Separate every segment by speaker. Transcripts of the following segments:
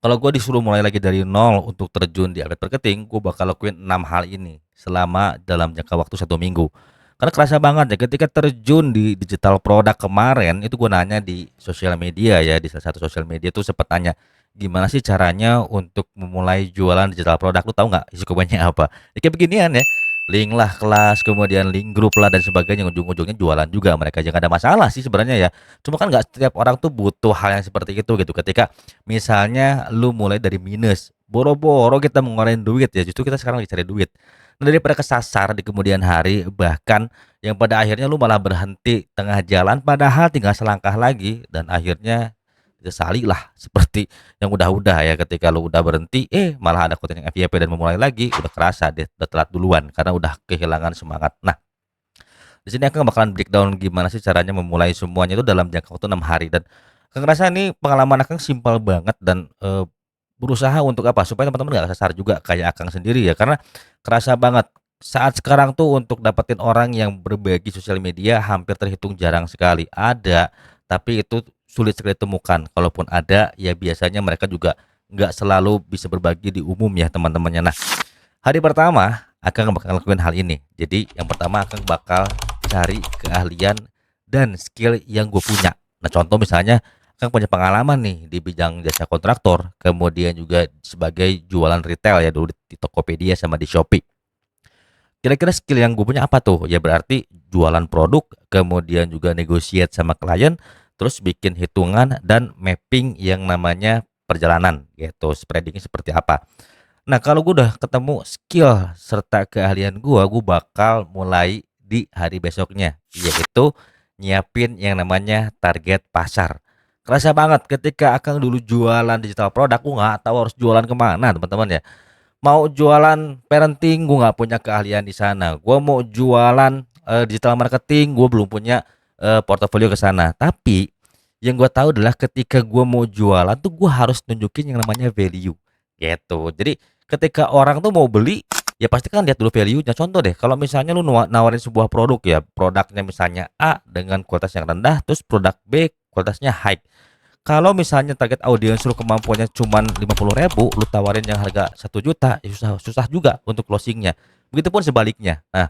Speaker 1: Kalau gue disuruh mulai lagi dari nol untuk terjun di affiliate marketing, gue bakal lakuin 6 hal ini selama dalam jangka waktu 1 minggu. Karena kerasa banget ya ketika terjun di digital produk kemarin itu gue nanya di sosial media ya, di salah satu sosial media tuh sempat tanya gimana sih caranya untuk memulai jualan digital produk, lu tahu nggak isi komennya apa? Ya kayak beginian ya, link lah kelas, kemudian link grup lah dan sebagainya, ujung-ujungnya jualan juga mereka, jangan ada masalah sih sebenarnya ya. Cuma kan nggak setiap orang tuh butuh hal yang seperti itu gitu. Ketika misalnya lu mulai dari minus, boro-boro kita mengeluarkan duit ya, justru kita sekarang lagi cari duit. Nah, daripada kesasar di kemudian hari, bahkan yang pada akhirnya lu malah berhenti tengah jalan padahal tinggal selangkah lagi dan akhirnya disesali lah seperti yang udah-udah ya ketika lu udah berhenti malah ada konten yang FYP dan memulai lagi udah kerasa deh udah telat duluan karena udah kehilangan semangat. Nah, di sini aku bakalan breakdown gimana sih caranya memulai semuanya itu dalam jangka waktu 6 hari dan Akang ngerasa ini pengalaman Akang simpel banget dan berusaha untuk apa supaya teman-teman nggak kesasar juga kayak Akang sendiri ya karena kerasa banget saat sekarang tuh untuk dapetin orang yang berbagi sosial media hampir terhitung jarang sekali ada tapi itu sulit sekali ditemukan kalaupun ada ya biasanya mereka juga nggak selalu bisa berbagi di umum ya teman-temannya. Nah, hari pertama, Akang bakal lakuin hal ini. Jadi, yang pertama Akang bakal cari keahlian dan skill yang gue punya. Nah, contoh misalnya, Akang punya pengalaman nih di bidang jasa kontraktor, kemudian juga sebagai jualan retail ya dulu di Tokopedia sama di Shopee. Kira-kira skill yang gue punya apa tuh? Ya berarti jualan produk, kemudian juga negotiate sama klien, terus bikin hitungan dan mapping yang namanya perjalanan gitu, spreadingnya seperti apa. Nah, kalau gue udah ketemu skill serta keahlian gue bakal mulai di hari besoknya, yaitu nyiapin yang namanya target pasar. Kerasa banget ketika Akang dulu jualan digital produk, gue nggak tahu harus jualan kemana teman-teman ya. Mau jualan parenting, gue nggak punya keahlian di sana. Gue mau jualan digital marketing, gue belum punya portofolio ke sana. Tapi yang gue tahu adalah ketika gue mau jualan tuh gue harus nunjukin yang namanya value gitu. Jadi ketika orang tuh mau beli ya pasti kan lihat dulu value-nya. Contoh deh, kalau misalnya lu nawarin sebuah produk ya, produknya misalnya A dengan kualitas yang rendah, terus produk B kualitasnya high. Kalau misalnya target audiens lu kemampuannya cuman 50.000, lu tawarin yang harga 1 juta, ya susah susah juga untuk closingnya. Begitupun sebaliknya. Nah,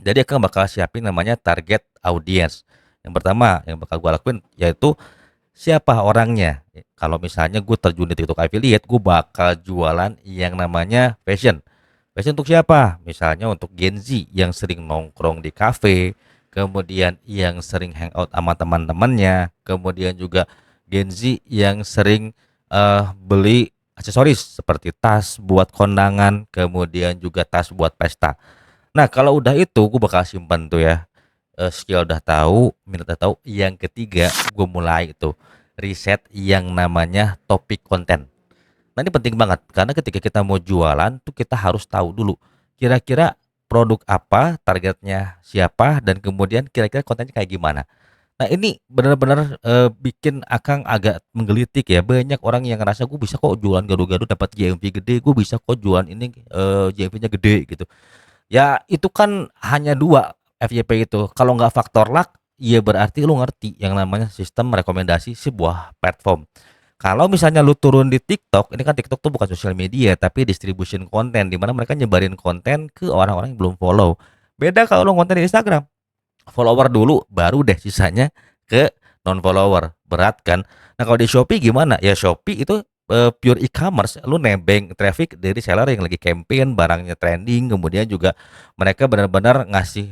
Speaker 1: jadi Akang bakal siapin namanya target audiens. Yang pertama yang bakal gue lakuin yaitu siapa orangnya. Kalau misalnya gue terjun di TikTok affiliate, gue bakal jualan yang namanya fashion. Fashion untuk siapa? Misalnya untuk Gen Z yang sering nongkrong di cafe, kemudian yang sering hangout sama teman-temannya, kemudian juga Gen Z yang sering beli aksesoris seperti tas buat kondangan, kemudian juga tas buat pesta. Nah, kalau udah itu gue bakal simpan tuh ya. Skill udah tahu, minat udah tahu. Yang ketiga, gue mulai itu riset yang namanya topik konten. Nah, ini penting banget karena ketika kita mau jualan tuh kita harus tahu dulu kira-kira produk apa, targetnya siapa, dan kemudian kira-kira kontennya kayak gimana. Nah, ini benar-benar bikin Akang agak menggelitik ya. Banyak orang yang ngerasa gue bisa kok jualan gado-gado dapat GMV gede, gue bisa kok jualan ini GMV-nya gede gitu. Ya itu kan hanya dua FYP itu. Kalau nggak faktor luck, ya berarti lu ngerti yang namanya sistem rekomendasi sebuah platform. Kalau misalnya lu turun di TikTok, ini kan TikTok tuh bukan sosial media tapi distribution konten di mana mereka nyebarin konten ke orang-orang yang belum follow. Beda kalau lu konten di Instagram. Follower dulu baru deh sisanya ke non follower. Berat kan? Nah, kalau di Shopee gimana? Ya Shopee itu pure e-commerce, lu nebeng traffic dari seller yang lagi campaign, barangnya trending, kemudian juga mereka benar-benar ngasih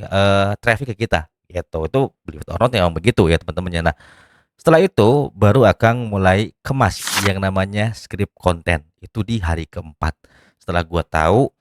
Speaker 1: traffic ke kita. Gitu. Itu believe it or not yang begitu ya teman-temannya. Nah, setelah itu baru akan mulai kemas yang namanya script konten. Itu di hari keempat. Setelah gua tahu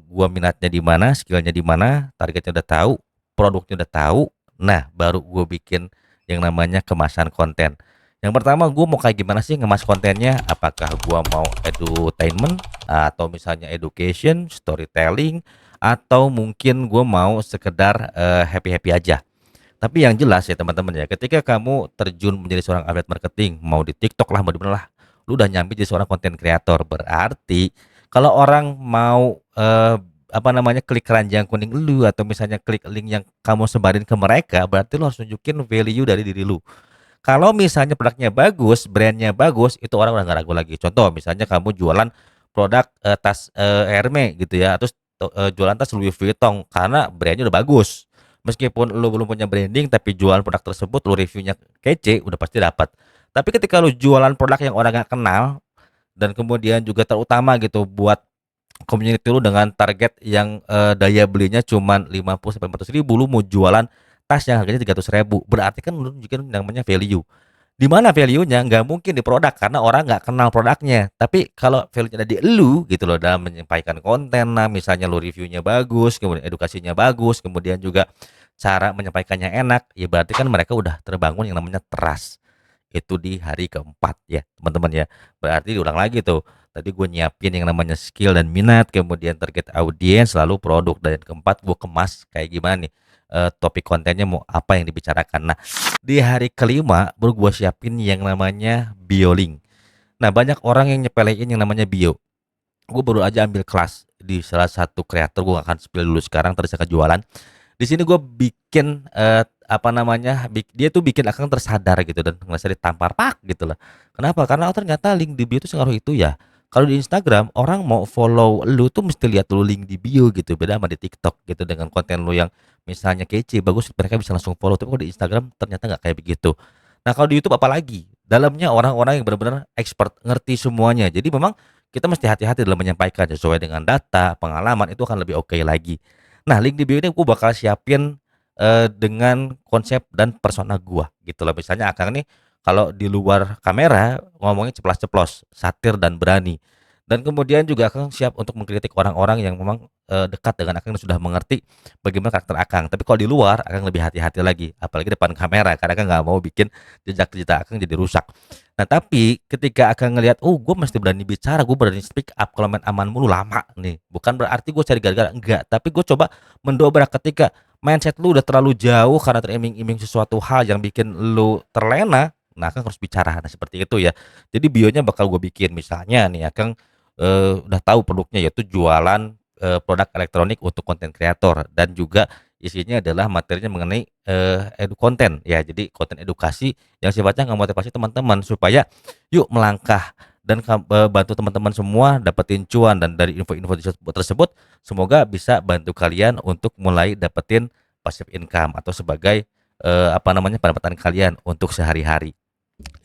Speaker 1: gua minatnya di mana, skillnya di mana, targetnya udah tahu, produknya udah tahu. Nah, baru gua bikin yang namanya kemasan konten. Yang pertama gua mau kayak gimana sih ngemas kontennya? Apakah gua mau edutainment atau misalnya education, storytelling, atau mungkin gua mau sekedar happy-happy aja. Tapi yang jelas ya teman-teman ya, ketika kamu terjun menjadi seorang affiliate marketing, mau di TikTok lah, mau di mana lah, lu udah nyampe jadi seorang konten kreator. Berarti kalau orang mau apa namanya klik keranjang kuning lu atau misalnya klik link yang kamu sebarin ke mereka, berarti lu harus nunjukin value dari diri lu. Kalau misalnya produknya bagus, brandnya bagus, itu orang udah nggak ragu lagi. Contoh misalnya kamu jualan produk, tas, Hermes gitu ya, terus jualan tas Louis Vuitton karena brandnya udah bagus. Meskipun lu belum punya branding tapi jualan produk tersebut, lu reviewnya kece, udah pasti dapat. Tapi ketika lu jualan produk yang orang nggak kenal dan kemudian juga terutama gitu buat community lu dengan target yang, daya belinya cuman 50 sampai 100 ribu, lu mau jualan tas yang harganya 300 ribu, berarti kan lu nunjukin namanya value. Di mana value-nya? Nggak mungkin di produk karena orang nggak kenal produknya. Tapi kalau value-nya ada di elu gitu loh dalam menyampaikan konten lah, misalnya lu reviewnya bagus, kemudian edukasinya bagus, kemudian juga cara menyampaikannya enak, ya berarti kan mereka udah terbangun yang namanya trust. Itu di hari keempat ya teman-teman ya. Berarti diulang lagi tuh. Tadi gue nyiapin yang namanya skill dan minat, kemudian target audiens, lalu produk, dan yang keempat gue kemas kayak gimana nih, topik kontennya mau apa yang dibicarakan. Nah, di hari kelima baru gue siapin yang namanya bio link. Nah, banyak orang yang nyepelein yang namanya bio. Gue baru aja ambil kelas di salah satu kreator, gue akan spill dulu sekarang terus akan jualan. Di sini gue bikin, apa namanya, dia tuh bikin akang tersadar gitu dan ngerasa ditampar pak gitu lah. Kenapa? Karena oh ternyata link di bio tuh sengaruh itu ya. Kalau di Instagram orang mau follow lu tuh mesti lihat dulu link di bio gitu. Beda sama di TikTok gitu dengan konten lu yang misalnya kece, bagus, mereka bisa langsung follow. Tapi kalau di Instagram ternyata nggak kayak begitu. Nah kalau di YouTube apalagi, dalamnya orang-orang yang benar-benar expert, ngerti semuanya. Jadi memang kita mesti hati-hati dalam menyampaikan sesuai dengan data, pengalaman itu akan lebih oke lagi. Nah, link di bio ini aku bakal siapin, dengan konsep dan persona gua gitu loh. Misalnya Akang nih kalau di luar kamera ngomongnya ceplas-ceplos, satir dan berani. Dan kemudian juga Akang siap untuk mengkritik orang-orang yang memang, dekat dengan Akang dan sudah mengerti bagaimana karakter Akang. Tapi kalau di luar Akang lebih hati-hati lagi, apalagi depan kamera karena Akang nggak mau bikin jejak digital Akang jadi rusak. Nah, tapi ketika Akang ngelihat, "Oh, gue mesti berani bicara, gue berani speak up, kalau main aman mulu lama nih." Bukan berarti gue cari gara-gara, enggak, tapi gue coba mendobrak ketika mindset lu udah terlalu jauh karena teriming-iming sesuatu hal yang bikin lu terlena, nah Akang harus bicara. Nah, seperti itu ya. Jadi bionya bakal gue bikin misalnya nih Akang, udah tahu produknya yaitu jualan, produk elektronik untuk konten kreator dan juga isinya adalah materinya mengenai, konten ya. Jadi konten edukasi yang sifatnya ngemotivasi teman-teman supaya yuk melangkah dan bantu teman-teman semua dapetin cuan, dan dari info-info tersebut semoga bisa bantu kalian untuk mulai dapetin passive income atau sebagai, apa namanya, pendapatan kalian untuk sehari-hari.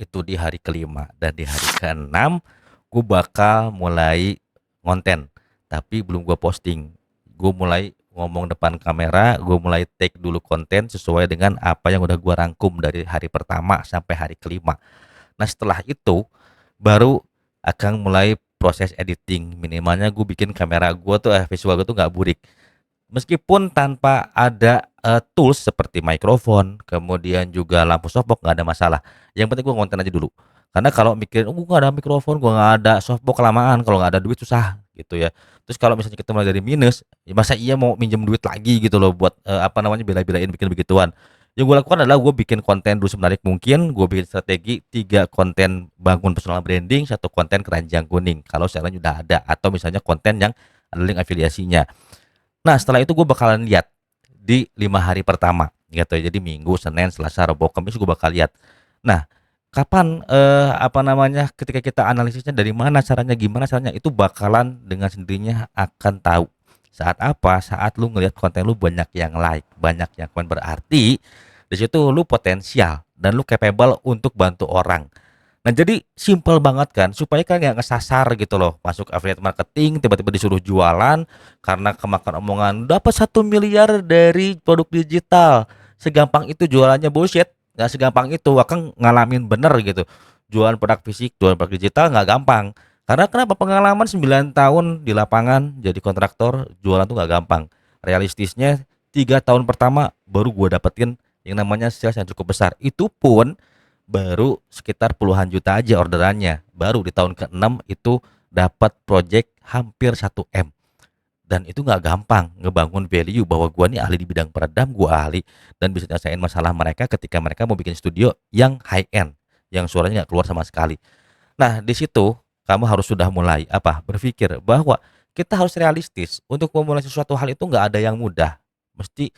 Speaker 1: Itu di hari kelima, dan di hari keenam gue bakal mulai ngonten, tapi belum gue posting. Gue mulai ngomong depan kamera, gue mulai take dulu konten sesuai dengan apa yang udah gue rangkum dari hari pertama sampai hari kelima. Nah, setelah itu baru akan mulai proses editing. Minimalnya gue bikin kamera gue tuh, visual gue tuh nggak burik. Meskipun tanpa ada, tools seperti mikrofon, kemudian juga lampu softbox nggak ada masalah. Yang penting gue konten aja dulu. Karena kalau mikirin, "Oh, gue nggak ada mikrofon, gue nggak ada softbox, kelamaan, kalau nggak ada duit susah," gitu ya. Terus kalau misalnya kita mulai dari minus, ya masa iya mau minjem duit lagi gitu loh buat, apa namanya, bela-belain bikin begituan. Yang gue lakukan adalah gue bikin konten dulu semenarik mungkin, gue bikin strategi 3 konten bangun personal branding, 1 konten keranjang kuning, kalau sekarang udah ada, atau misalnya konten yang ada link afiliasinya. Nah, setelah itu gue bakalan lihat di 5 hari pertama gitu ya. Jadi Minggu, Senin, Selasa, Rabu, Kamis gue bakal lihat. Nah, kapan, apa namanya, ketika kita analisisnya dari mana caranya, gimana caranya, itu bakalan dengan sendirinya akan tahu. Saat apa? Saat lu ngelihat konten lu banyak yang like, banyak yang komen, berarti di situ lu potensial dan lu capable untuk bantu orang. Nah, jadi simpel banget kan, supaya kan nggak ngesasar gitu loh, masuk affiliate marketing tiba-tiba disuruh jualan karena kemakan omongan dapat 1 miliar dari produk digital. Segampang itu jualannya, bullshit. Nggak segampang itu, Akang ngalamin bener gitu. Jualan produk fisik, jualan produk digital nggak gampang. Karena kenapa? Pengalaman 9 tahun di lapangan jadi kontraktor, jualan tuh nggak gampang. Realistisnya 3 tahun pertama baru gue dapetin yang namanya sales yang cukup besar. Itu pun baru sekitar puluhan juta aja orderannya. Baru di tahun ke-6 itu dapat project hampir 1 M. Dan itu nggak gampang ngebangun value bahwa gua nih ahli di bidang peredam, gua ahli dan bisa nyelesain masalah mereka ketika mereka mau bikin studio yang high end, yang suaranya nggak keluar sama sekali. Nah, di situ kamu harus sudah mulai apa? Berpikir bahwa kita harus realistis. Untuk memulai sesuatu hal itu nggak ada yang mudah. Mesti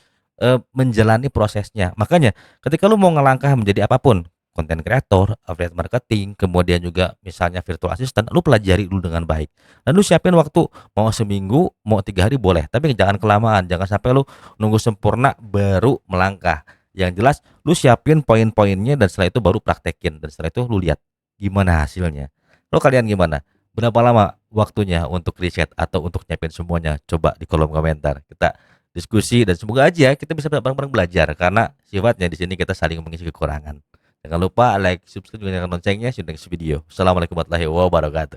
Speaker 1: menjalani prosesnya. Makanya ketika lu mau ngelangkah menjadi apapun, konten kreator, affiliate marketing, kemudian juga misalnya virtual assistant, lu pelajari dulu dengan baik. Dan lu siapin waktu, mau seminggu, mau 3 hari boleh, tapi jangan kelamaan, jangan sampai lu nunggu sempurna baru melangkah. Yang jelas lu siapin poin-poinnya dan setelah itu baru praktekin dan setelah itu lu lihat gimana hasilnya. Lo kalian gimana? Berapa lama waktunya untuk riset atau untuk nyiapin semuanya? Coba di kolom komentar. Kita diskusi dan semoga aja kita bisa bareng-bareng belajar karena sifatnya di sini kita saling mengisi kekurangan. Jangan lupa like, subscribe, nyalakan loncengnya. See you next video. Assalamualaikum warahmatullahi wabarakatuh.